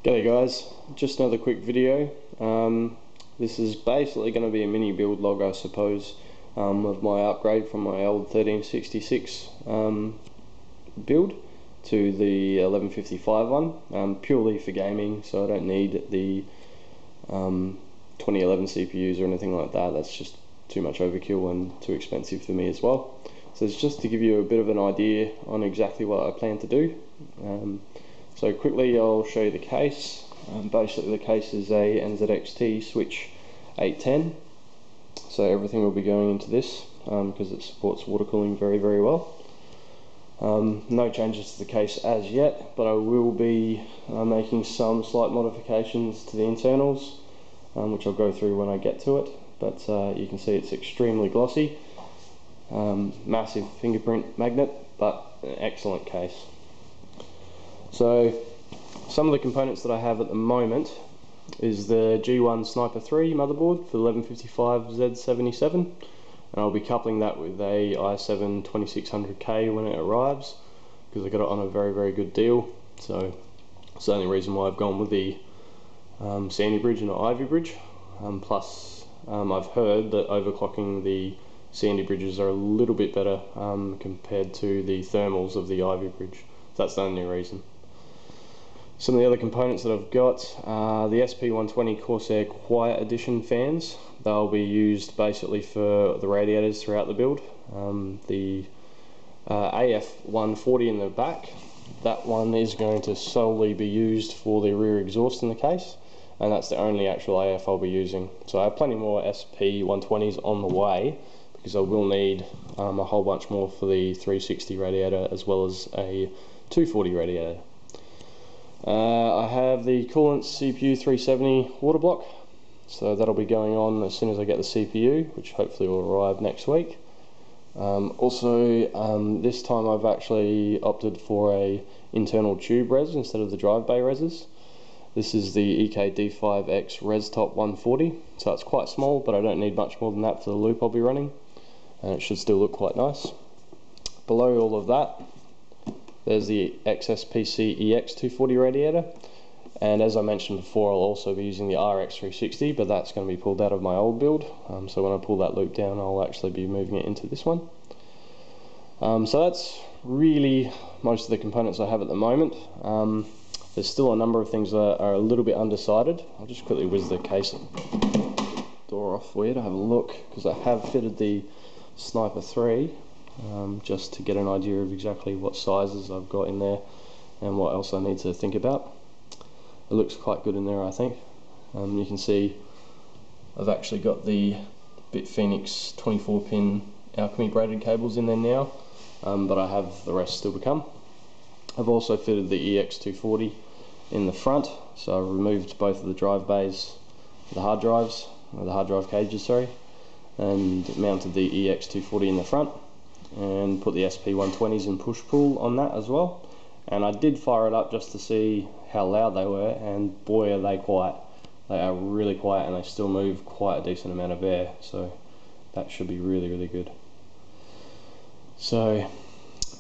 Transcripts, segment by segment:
G'day guys, just another quick video. This is basically going to be a mini build log, I suppose, of my upgrade from my old 1366 build to the 1155 one, purely for gaming, so I don't need the 2011 CPUs or anything like that. That's just too much overkill and too expensive for me as well. So it's just to give you a bit of an idea on exactly what I plan to do. So quickly I'll show you the case. Basically the case is a NZXT Switch 810, so everything will be going into this because it supports water cooling very well. No changes to the case as yet, but I will be making some slight modifications to the internals, which I'll go through when I get to it. But you can see it's extremely glossy, massive fingerprint magnet, but an excellent case. So some of the components that I have at the moment is the G1 Sniper 3 motherboard for the 1155Z77, and I'll be coupling that with a i7 2600K when it arrives, because I got it on a very good deal. So it's the only reason why I've gone with the Sandy bridge and not Ivy bridge. Plus I've heard that overclocking the Sandy bridges are a little bit better compared to the thermals of the Ivy bridge. So that's the only reason. Some of the other components that I've got are the SP120 Corsair Quiet Edition fans. They'll be used basically for the radiators throughout the build. The AF140 in the back, that one is going to solely be used for the rear exhaust in the case, and that's the only actual AF I'll be using. So I have plenty more SP120s on the way, because I will need a whole bunch more for the 360 radiator as well as a 240 radiator. I have the coolant CPU 370 water block, so that'll be going on as soon as I get the CPU, which hopefully will arrive next week. This time I've actually opted for a internal tube res instead of the drive bay reses. This is the EK-D5X Res Top 140, so it's quite small, but I don't need much more than that for the loop I'll be running, and it should still look quite nice. Below all of that, there's the XSPC EX240 radiator, and as I mentioned before, I'll also be using the RX360, but that's going to be pulled out of my old build, so when I pull that loop down I'll actually be moving it into this one. So that's really most of the components I have at the moment. There's still a number of things that are a little bit undecided. I'll just quickly whiz the case door off for you to have a look, because I have fitted the Sniper 3 just to get an idea of exactly what sizes I've got in there and what else I need to think about. It looks quite good in there, I think. You can see I've actually got the BitPhoenix 24-pin Alchemy braided cables in there now, but I have the rest still to come. I've also fitted the EX240 in the front, so I've removed both of the drive bays, the hard drives, or the hard drive cages, sorry, and mounted the EX240 in the front, and put the SP120s in push-pull on that as well. And I did fire it up just to see how loud they were, and boy are they quiet. They are really quiet, and they still move quite a decent amount of air, so that should be really good. So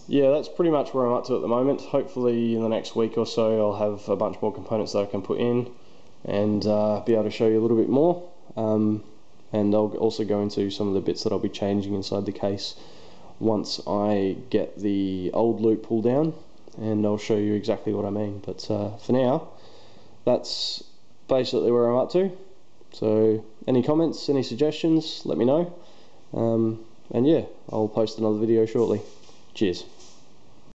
yeah, that's pretty much where I'm up to at the moment. Hopefully in the next week or so I'll have a bunch more components that I can put in and be able to show you a little bit more. And I'll also go into some of the bits that I'll be changing inside the case once I get the old loop pulled down, and I'll show you exactly what I mean. But for now, that's basically where I'm up to. So any comments, any suggestions, let me know. And yeah, I'll post another video shortly. Cheers.